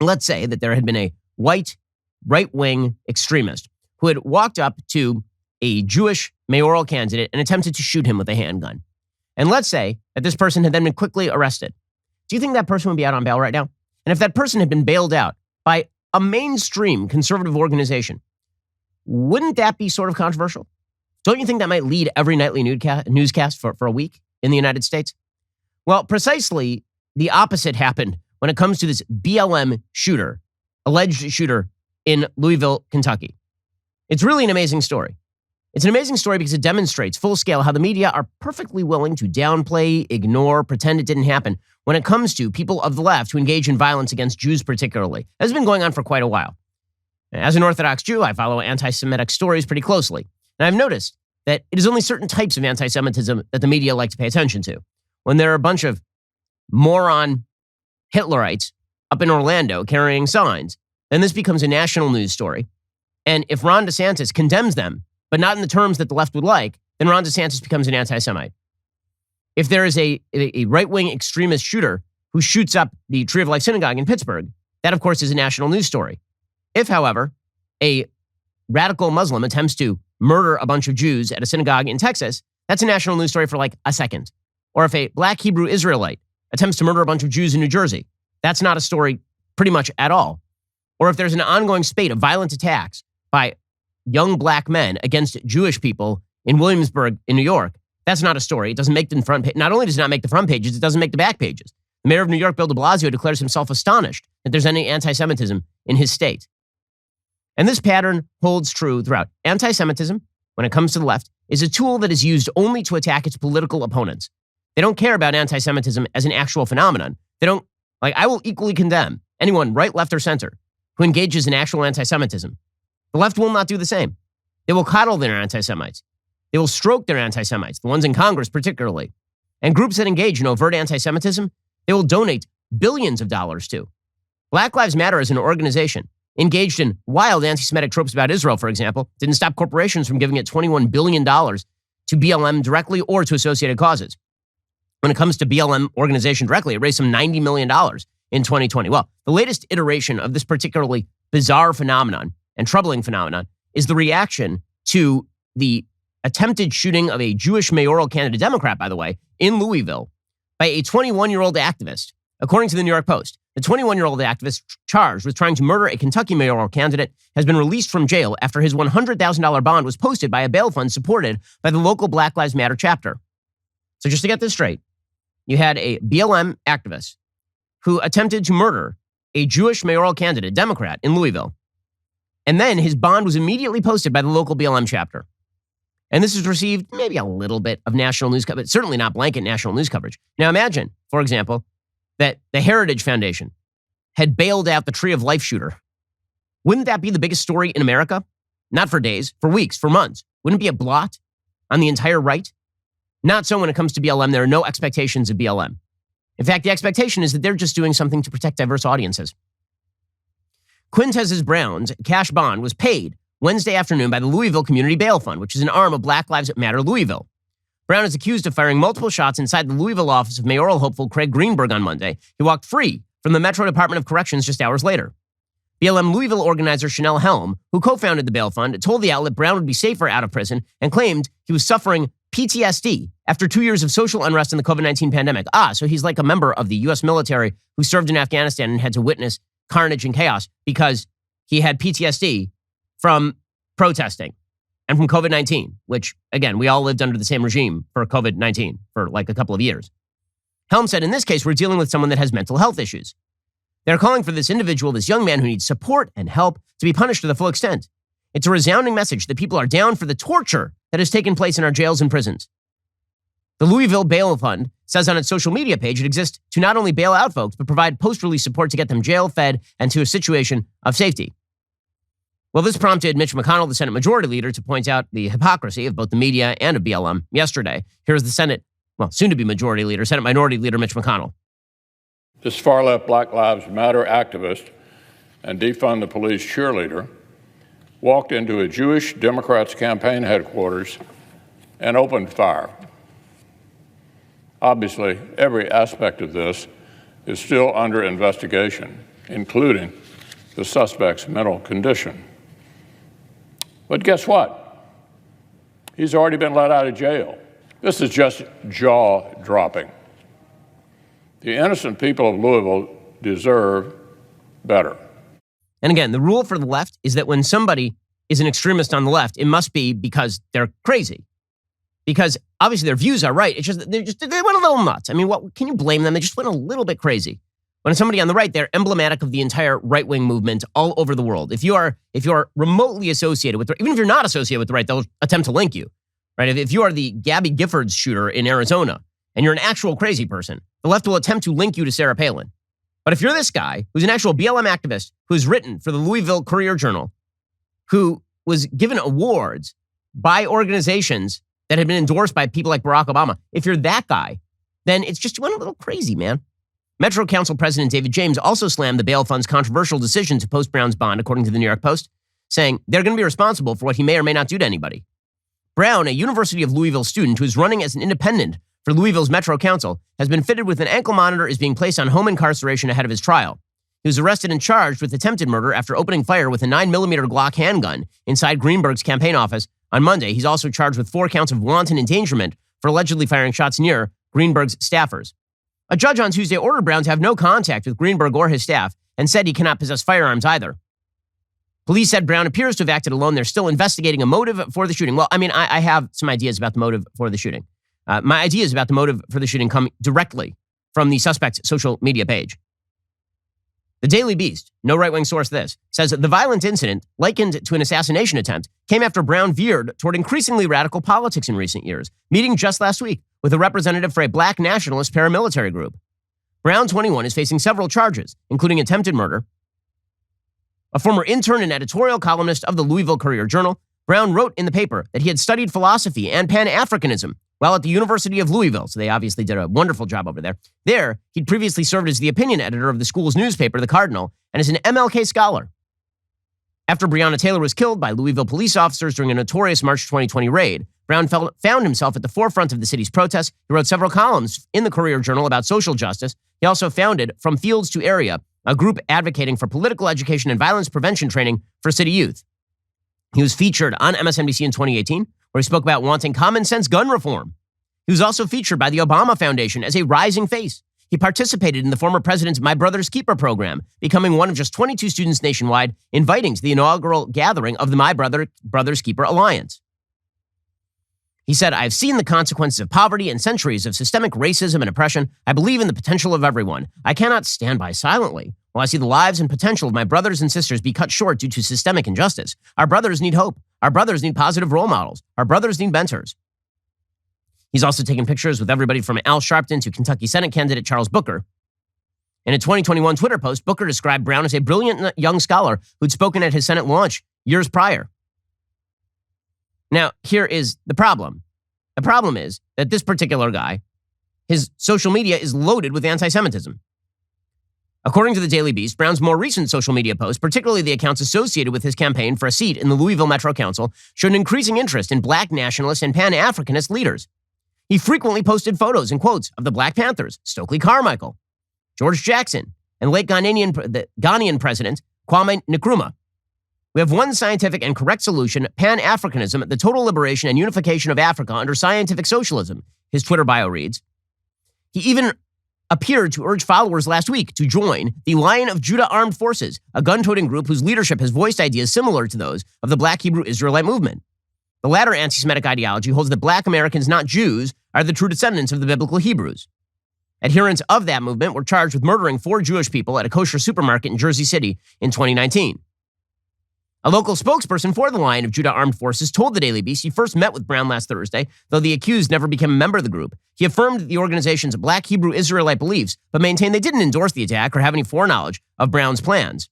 let's say that there had been a white right-wing extremist who had walked up to a Jewish mayoral candidate and attempted to shoot him with a handgun. And let's say that this person had then been quickly arrested. Do you think that person would be out on bail right now? And if that person had been bailed out by a mainstream conservative organization, wouldn't that be sort of controversial? Don't you think that might lead every nightly newscast for a week in the United States? Well, precisely the opposite happened when it comes to this BLM shooter, alleged shooter in Louisville, Kentucky. It's really an amazing story. It's an amazing story because it demonstrates full scale how the media are perfectly willing to downplay, ignore, pretend it didn't happen when it comes to people of the left who engage in violence against Jews particularly. That's been going on for quite a while. As an Orthodox Jew, I follow anti-Semitic stories pretty closely. And I've noticed that it is only certain types of anti-Semitism that the media like to pay attention to. When there are a bunch of moron Hitlerites up in Orlando carrying signs, then this becomes a national news story. And if Ron DeSantis condemns them, but not in the terms that the left would like, then Ron DeSantis becomes an anti-Semite. If there is a right-wing extremist shooter who shoots up the Tree of Life Synagogue in Pittsburgh, that, of course, is a national news story. If, however, a radical Muslim attempts to murder a bunch of Jews at a synagogue in Texas, that's a national news story for like a second. Or if a black Hebrew Israelite attempts to murder a bunch of Jews in New Jersey, that's not a story pretty much at all. Or if there's an ongoing spate of violent attacks by young black men against Jewish people in Williamsburg in New York, that's not a story. It doesn't make the front page. Not only does it not make the front pages, it doesn't make the back pages. The mayor of New York, Bill de Blasio, declares himself astonished that there's any anti-Semitism in his state. And this pattern holds true throughout. Anti-Semitism, when it comes to the left, is a tool that is used only to attack its political opponents. They don't care about anti-Semitism as an actual phenomenon. They don't, I will equally condemn anyone, right, left, or center, who engages in actual anti-Semitism. The left will not do the same. They will coddle their anti-Semites. They will stroke their anti-Semites, the ones in Congress particularly. And groups that engage in overt anti-Semitism, they will donate billions of dollars to. Black Lives Matter as an organization engaged in wild anti-Semitic tropes about Israel, for example, didn't stop corporations from giving it $21 billion to BLM directly or to associated causes. When it comes to BLM organization directly, it raised some $90 million in 2020. Well, the latest iteration of this particularly bizarre phenomenon and troubling phenomenon is the reaction to the attempted shooting of a Jewish mayoral candidate, Democrat, by the way, in Louisville by a 21-year-old activist. According to the New York Post, the 21-year-old activist charged with trying to murder a Kentucky mayoral candidate has been released from jail after his $100,000 bond was posted by a bail fund supported by the local Black Lives Matter chapter. So just to get this straight, you had a BLM activist who attempted to murder a Jewish mayoral candidate, Democrat, in Louisville. And then his bond was immediately posted by the local BLM chapter. And this has received maybe a little bit of national news coverage, certainly not blanket national news coverage. Now imagine, for example, that the Heritage Foundation had bailed out the Tree of Life shooter. Wouldn't that be the biggest story in America? Not for days, for weeks, for months. Wouldn't it be a blot on the entire right? Not so when it comes to BLM. There are no expectations of BLM. In fact, the expectation is that they're just doing something to protect diverse audiences. Quintez Brown's cash bond was paid Wednesday afternoon by the Louisville Community Bail Fund, which is an arm of Black Lives Matter Louisville. Brown is accused of firing multiple shots inside the Louisville office of mayoral hopeful Craig Greenberg on Monday. He walked free from the Metro Department of Corrections just hours later. BLM Louisville organizer Chanel Helm, who co-founded the bail fund, told the outlet Brown would be safer out of prison and claimed he was suffering PTSD after 2 years of social unrest in the COVID-19 pandemic. So he's like a member of the U.S. military who served in Afghanistan and had to witness carnage and chaos because he had PTSD from protesting and from COVID-19, which, again, we all lived under the same regime for COVID-19 for like a couple of years. Helm said, in this case, we're dealing with someone that has mental health issues. They're calling for this individual, this young man who needs support and help, to be punished to the full extent. It's a resounding message that people are down for the torture that has taken place in our jails and prisons. The Louisville Bail Fund says on its social media page it exists to not only bail out folks, but provide post-release support to get them jail, fed, and to a situation of safety. Well, this prompted Mitch McConnell, the Senate Majority Leader, to point out the hypocrisy of both the media and of BLM yesterday. Here's the Senate, soon-to-be Majority Leader, Senate Minority Leader Mitch McConnell. This far-left Black Lives Matter activist and defund the police cheerleader walked into a Jewish Democrats campaign headquarters and opened fire. Obviously, every aspect of this is still under investigation. including the suspect's mental condition. But guess what? He's already been let out of jail. This is just jaw-dropping. The innocent people of Louisville deserve better. And again, the rule for the left is that when somebody is an extremist on the left, it must be because they're crazy. Because obviously their views are right. It's just they went a little nuts. I mean, what can you blame them? They just went a little bit crazy. When it's somebody on the right, they're emblematic of the entire right-wing movement all over the world. If you are remotely associated with, even if you're not associated with the right, they'll attempt to link you. Right? If you are the Gabby Giffords shooter in Arizona and you're an actual crazy person, the left will attempt to link you to Sarah Palin. But if you're this guy who's an actual BLM activist who's written for the Louisville Courier-Journal, who was given awards by organizations that had been endorsed by people like Barack Obama, if you're that guy, then it's just you went a little crazy, man. Metro Council President David James also slammed the bail fund's controversial decision to post Brown's bond, according to the New York Post, saying they're going to be responsible for what he may or may not do to anybody. Brown, a University of Louisville student who is running as an independent for Louisville's Metro Council, has been fitted with an ankle monitor, is being placed on home incarceration ahead of his trial. He was arrested and charged with attempted murder after opening fire with a 9mm Glock handgun inside Greenberg's campaign office on Monday. He's also charged with 4 counts of wanton endangerment for allegedly firing shots near Greenberg's staffers. A judge on Tuesday ordered Brown to have no contact with Greenberg or his staff and said he cannot possess firearms either. Police said Brown appears to have acted alone. They're still investigating a motive for the shooting. Well, I mean, I have some ideas about the motive for the shooting. My ideas about the motive for the shooting come directly from the suspect's social media page. The Daily Beast, no right-wing source this, says the violent incident, likened to an assassination attempt, came after Brown veered toward increasingly radical politics in recent years, meeting just last week with a representative for a black nationalist paramilitary group. Brown, 21, is facing several charges, including attempted murder. A former intern and editorial columnist of the Louisville Courier-Journal, Brown wrote in the paper that he had studied philosophy and Pan-Africanism while at the University of Louisville, so they obviously did a wonderful job over there. There, he'd previously served as the opinion editor of the school's newspaper, The Cardinal, and is an MLK scholar. After Breonna Taylor was killed by Louisville police officers during a notorious March 2020 raid, Brown found himself at the forefront of the city's protests. He wrote several columns in the Courier-Journal about social justice. He also founded From Fields to Area, a group advocating for political education and violence prevention training for city youth. He was featured on MSNBC in 2018, where he spoke about wanting common sense gun reform. He was also featured by the Obama Foundation as a rising face. He participated in the former president's My Brother's Keeper program, becoming one of just 22 students nationwide inviting to the inaugural gathering of the My Brother's Keeper Alliance. He said, "I have seen the consequences of poverty and centuries of systemic racism and oppression. I believe in the potential of everyone. I cannot stand by silently while I see the lives and potential of my brothers and sisters be cut short due to systemic injustice. Our brothers need hope. Our brothers need positive role models. Our brothers need mentors." He's also taken pictures with everybody from Al Sharpton to Kentucky Senate candidate Charles Booker. In a 2021 Twitter post, Booker described Brown as a brilliant young scholar who'd spoken at his Senate launch years prior. Now, here is the problem. The problem is that this particular guy, his social media is loaded with anti-Semitism. According to the Daily Beast, Brown's more recent social media posts, particularly the accounts associated with his campaign for a seat in the Louisville Metro Council, showed an increasing interest in black nationalist and Pan-Africanist leaders. He frequently posted photos and quotes of the Black Panthers, Stokely Carmichael, George Jackson, and late Ghanaian president Kwame Nkrumah. "We have one scientific and correct solution, Pan-Africanism, the total liberation and unification of Africa under scientific socialism," his Twitter bio reads. He even appeared to urge followers last week to join the Lion of Judah Armed Forces, a gun-toting group whose leadership has voiced ideas similar to those of the Black Hebrew Israelite movement. The latter anti-Semitic ideology holds that Black Americans, not Jews, are the true descendants of the biblical Hebrews. Adherents of that movement were charged with murdering 4 Jewish people at a kosher supermarket in Jersey City in 2019. A local spokesperson for the Lion of Judah Armed Forces told the Daily Beast he first met with Brown last Thursday, though the accused never became a member of the group. He affirmed the organization's Black Hebrew Israelite beliefs, but maintained they didn't endorse the attack or have any foreknowledge of Brown's plans.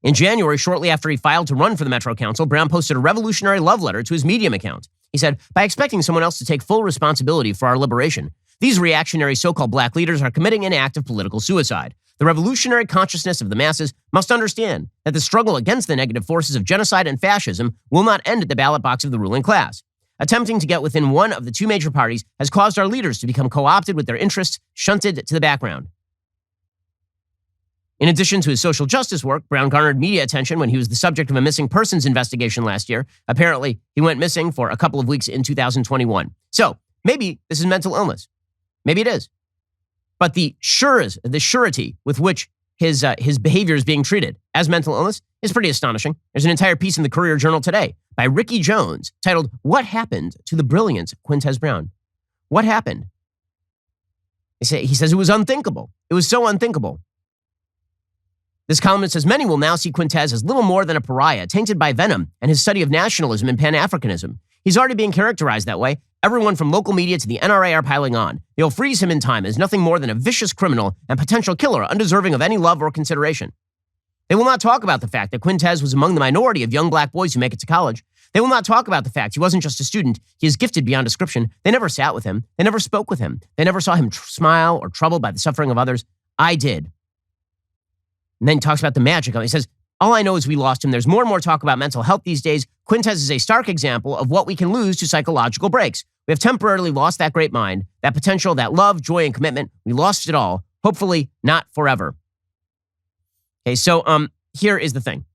In January, shortly after he filed to run for the Metro Council, Brown posted a revolutionary love letter to his Medium account. He said, "By expecting someone else to take full responsibility for our liberation, these reactionary so-called black leaders are committing an act of political suicide. The revolutionary consciousness of the masses must understand that the struggle against the negative forces of genocide and fascism will not end at the ballot box of the ruling class. Attempting to get within one of the 2 major parties has caused our leaders to become co-opted with their interests shunted to the background." In addition to his social justice work, Brown garnered media attention when he was the subject of a missing persons investigation last year. Apparently, he went missing for a couple of weeks in 2021. So maybe this is mental illness. Maybe it is. But the surety with which his behavior is being treated as mental illness is pretty astonishing. There's an entire piece in the Courier Journal today by Ricky Jones titled, "What Happened to the Brilliant Quintez Brown?" What happened? He says it was unthinkable. It was so unthinkable. This columnist says many will now see Quintez as little more than a pariah, tainted by venom and his study of nationalism and Pan-Africanism. He's already being characterized that way. Everyone from local media to the NRA are piling on. They'll freeze him in time as nothing more than a vicious criminal and potential killer undeserving of any love or consideration. They will not talk about the fact that Quintez was among the minority of young black boys who make it to college. They will not talk about the fact he wasn't just a student. He is gifted beyond description. They never sat with him. They never spoke with him. They never saw him smile or troubled by the suffering of others. I did. And then he talks about the magic of it. He says, all I know is we lost him. There's more and more talk about mental health these days. Quintez is a stark example of what we can lose to psychological breaks. We have temporarily lost that great mind, that potential, that love, joy, and commitment. We lost it all. Hopefully not forever. Okay, so here is the thing.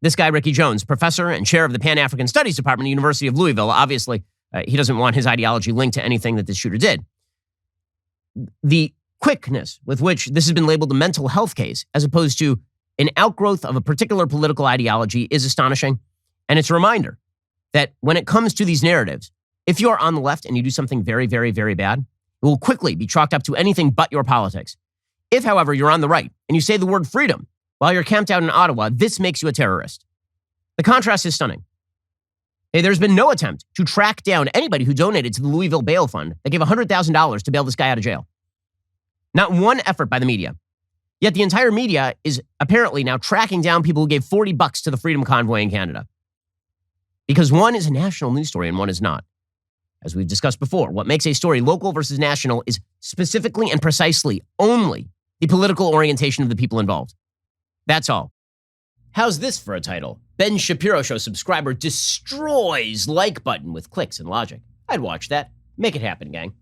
This guy, Ricky Jones, professor and chair of the Pan-African Studies Department at the University of Louisville, obviously, he doesn't want his ideology linked to anything that this shooter did. The quickness with which this has been labeled a mental health case, as opposed to an outgrowth of a particular political ideology, is astonishing. And it's a reminder that when it comes to these narratives, if you're on the left and you do something very, very, very bad, it will quickly be chalked up to anything but your politics. If, however, you're on the right and you say the word freedom while you're camped out in Ottawa, this makes you a terrorist. The contrast is stunning. Hey, there's been no attempt to track down anybody who donated to the Louisville Bail Fund that gave $100,000 to bail this guy out of jail. Not one effort by the media. Yet the entire media is apparently now tracking down people who gave $40 to the Freedom Convoy in Canada. Because one is a national news story and one is not. As we've discussed before, what makes a story local versus national is specifically and precisely only the political orientation of the people involved. That's all. How's this for a title? Ben Shapiro Show subscriber destroys like button with clicks and logic. I'd watch that. Make it happen, gang.